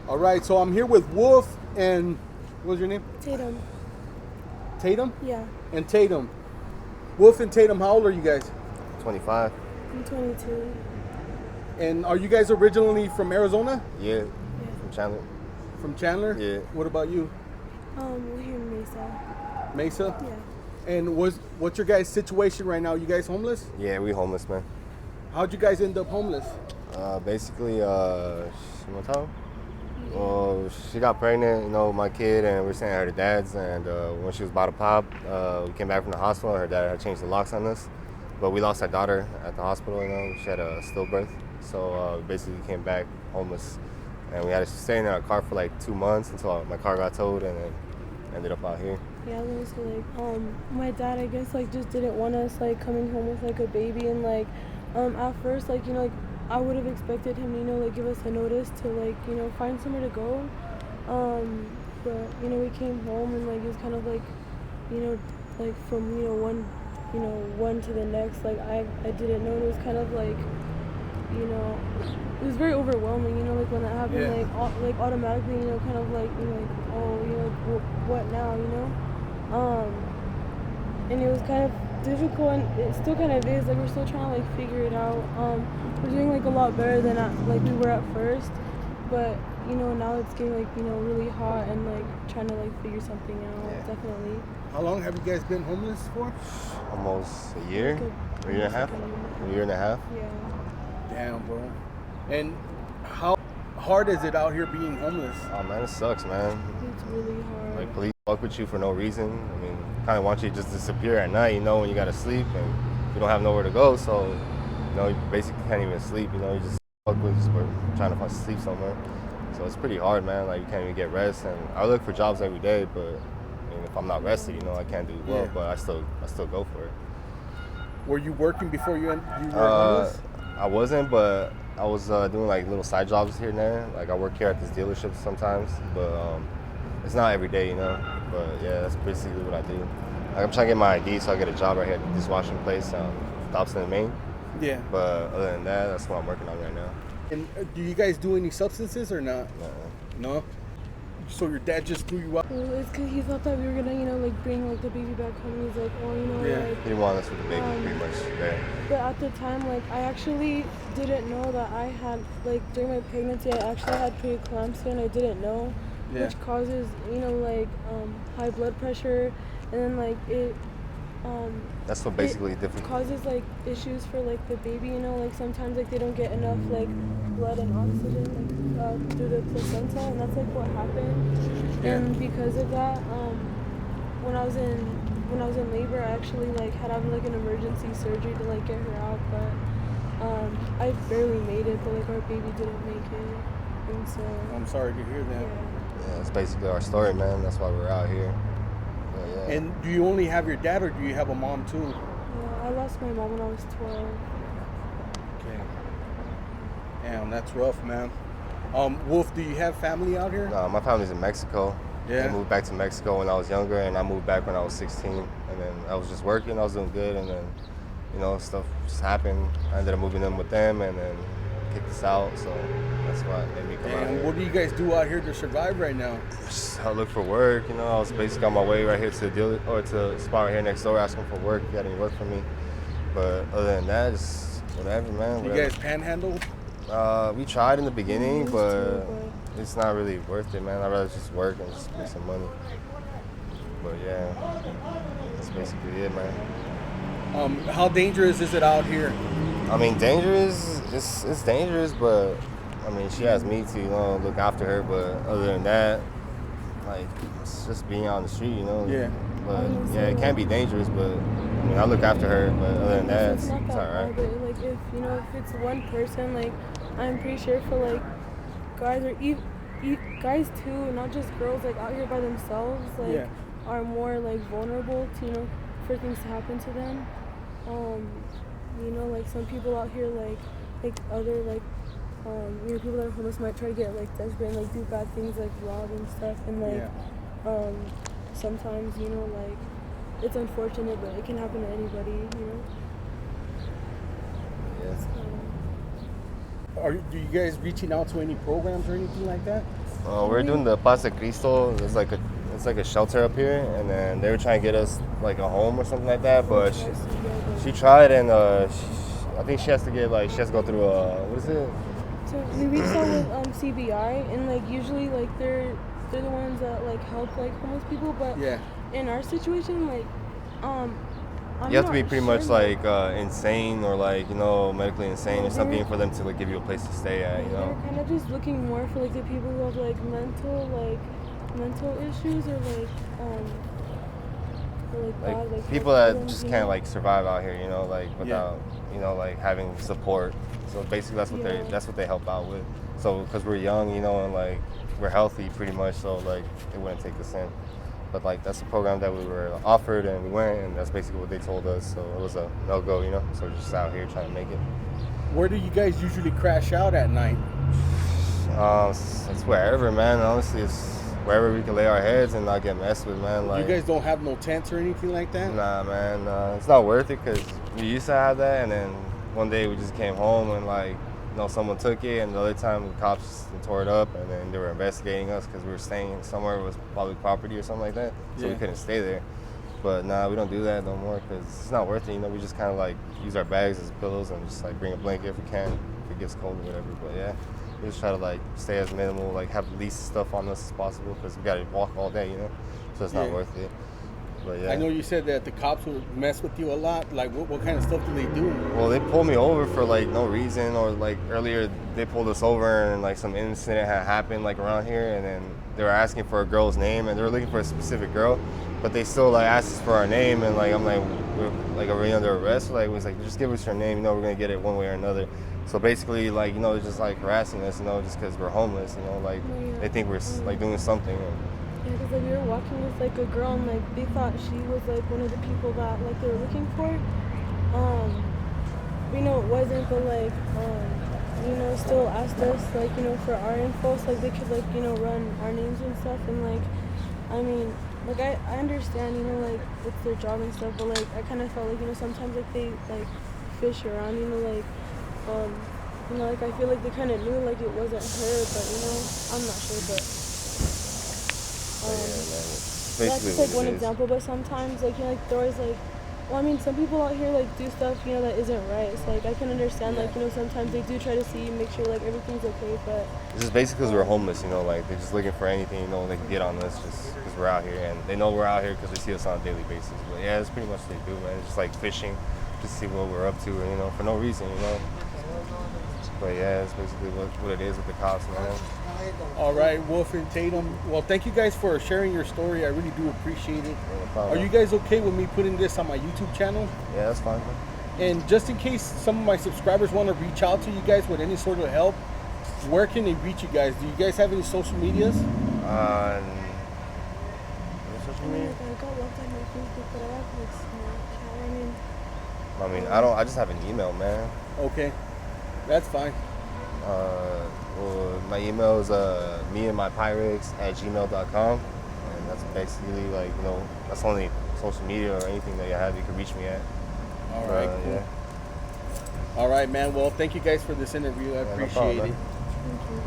All right, so I'm here with Wolf and what's your name? Tatum. Tatum? Yeah. And Tatum. Wolf and Tatum, how old are you guys? 25. I'm 22. And are you guys originally from Arizona? Yeah. Yeah. From Chandler. From Chandler? Yeah. What about you? We're here in Mesa. Mesa? Yeah. And what's your guys' situation right now? You guys homeless? Yeah, we homeless, man. How'd you guys end up homeless? Basically, you want to tell? Well, she got pregnant, my kid, and we are staying at her dad's. And when she was about to pop, we came back from the hospital. Her dad had changed the locks on us, but we lost our daughter at the hospital. She had a stillbirth, so basically came back homeless, and we had to stay in our car for like 2 months until my car got towed, and then ended up out here. Yeah, so my dad, I guess, just didn't want us coming home with a baby, and at first, I would have expected him, give us a notice to find somewhere to go. But we came home and it was kind of from one to the next. I didn't know. It was kind of it was very overwhelming. When that happened, Yeah. automatically, kind of what now, and it was kind of difficult, and it still kind of is. We're still trying to figure it out. We're doing a lot better than we were at first, but now it's getting really hot, and trying to figure something out. Yeah. Definitely. How long have you guys been homeless for? Almost a year, a year and a half. A year and a half. Yeah. Damn, bro. And how hard is it out here being homeless? Oh man, it sucks, man. It's really hard. Police fuck with you for no reason. I mean, kind of want you to just disappear at night, when you gotta sleep and you don't have nowhere to go. So, you basically can't even sleep. You just fuck with us. We're trying to find sleep somewhere. So it's pretty hard, man. You can't even get rest. And I look for jobs every day, but if I'm not rested, I can't do well. Yeah. But I still go for it. Were you working before you were homeless? I wasn't, but I was doing little side jobs here and there. I work here at this dealership sometimes, but it's not every day, But yeah, that's basically what I do. I'm trying to get my ID so I get a job right here at this washing place, Dobson and Maine. Yeah. But other than that, that's what I'm working on right now. And do you guys do any substances or not? No? So your dad just threw you out? Well, it's because he thought that we were gonna, bring the baby back home. He's like, oh, Yeah. He didn't want us with the baby pretty much there. But at the time, I actually didn't know that I had, during my pregnancy, I actually had preeclampsia, and I didn't know, Yeah. which causes, high blood pressure, and then, it, That's what basically different. causes, issues for, the baby, sometimes, they don't get enough, blood and oxygen, through the placenta, and that's, what happened. Yeah. And because of that, when I was in labor, I actually had an emergency surgery to get her out, but I barely made it. But our baby didn't make it, and so I'm sorry to hear that. Yeah, that's basically our story, man. That's why we're out here. But, yeah. And do you only have your dad, or do you have a mom too? Yeah, I lost my mom when I was 12. Okay. Damn, that's rough, man. Wolf, do you have family out here? No, my family's in Mexico. Yeah. I moved back to Mexico when I was younger, and I moved back when I was 16. And then I was just working, I was doing good, and then, stuff just happened. I ended up moving in with them, and then kicked us out, so that's what made me come out And here. what do you guys do out here to survive right now? Just, I look for work, I was basically on my way right here to the dealer, or to the spot right here next door asking for work. You got any work for me? But other than that, just whatever, man. You Whatever. guys panhandle? We tried in the beginning, Used but to, it's not really worth it, man. I'd rather just work and just make some money. But yeah, that's basically it, man. How dangerous is it out here? I mean, dangerous, it's dangerous, but I mean, she has me to, look after her, but other than that, it's just being on the street, Yeah. But yeah, it can be dangerous, but I mean, I look after her, but other than that, it's it's not that all right. hard, but if it's one person, I'm pretty sure for guys or guys too, not just girls, out here by themselves, Yeah. are more vulnerable to for things to happen to them. Some people out here other people that are homeless might try to get desperate and do bad things rob and stuff, and Yeah. sometimes it's unfortunate, but it can happen to anybody, Yeah. So, Do you guys reaching out to any programs or anything like that? We're doing the Plaza Cristo. It's like a shelter up here, and then they were trying to get us like a home or something like that. But she tried, and I think she has to go through what is it? So we reached out with CBI, and like usually like they're the ones that like help like homeless people, but Yeah. in our situation like I'm You have to be not pretty sure, much like insane or like medically insane or something for them to like give you a place to stay at. You know. They're kind of just looking more for like the people who have like mental issues or bad, like people that problems, just you can't know? like survive out here, like without like having support. So basically, that's what they help out with. So because we're young, and like we're healthy pretty much, so like they wouldn't take us in. But like that's the program that we were offered, and we went, and that's basically what they told us. So it was a no go, So we're just out here trying to make it. Where do you guys usually crash out at night? It's wherever, man. Honestly, it's wherever we can lay our heads and not get messed with, man. Like You guys don't have no tents or anything like that? nah, man. It's not worth it because we used to have that, and then one day we just came home and like someone took it, and the other time the cops tore it up, and then they were investigating us because we were staying somewhere with public property or something like that, so we couldn't stay there. But nah, we don't do that no more because it's not worth it. We just kind of like use our bags as pillows and just like bring a blanket if we can, if it gets cold or whatever. But yeah, we just try to like stay as minimal, like have the least stuff on us as possible because we gotta walk all day, so it's not worth it. But yeah. I know you said that the cops would mess with you a lot. Like, what kind of stuff do they do? Well, they pulled me over for like no reason, or like earlier they pulled us over and like some incident had happened like around here, and then they were asking for a girl's name, and they were looking for a specific girl, but they still like asked us for our name, and like I'm like, are we under arrest? Like, it was like, just give us your name, we're gonna get it one way or another. So basically, like it's just like harassing us, just because we're homeless, like they think we're like doing something. Yeah, because like we were walking with like a girl, and like they thought she was like one of the people that like they were looking for. It wasn't, but like still asked us like for our info, so like they could like run our names and stuff, and like I mean like I understand like it's their job and stuff, but like I kind of felt like sometimes like they like fish around, like I feel like they kind of knew like it wasn't her, but I'm not sure, but. That's just like one example, but sometimes like they're always like, well, I mean, some people out here like do stuff that isn't right. So like I can understand like sometimes they do try to see, make sure like everything's okay, but it's just basically because we're homeless, like they're just looking for anything they can get on us just because we're out here, and they know we're out here because they see us on a daily basis. But yeah, that's pretty much what they do, man. It's just like fishing, just to see what we're up to, for no reason, But yeah, that's basically what it is with the cops, man. All right, Wolf and Tatum. Well, thank you guys for sharing your story. I really do appreciate it. No problem. Are you guys okay with me putting this on my YouTube channel? Yeah, that's fine. And just in case some of my subscribers want to reach out to you guys with any sort of help, where can they reach you guys? Do you guys have any social medias? Social media? I got locked on my Facebook, but I have like Snapchat. I mean, I just have an email, man. Okay, that's fine. Well, my email is meandmypirates@gmail.com, and that's basically like that's only social media or anything that you have you can reach me at. All right, cool. Yeah. All right, man. Well, thank you guys for this interview. I appreciate no problem, it. man. Thank you.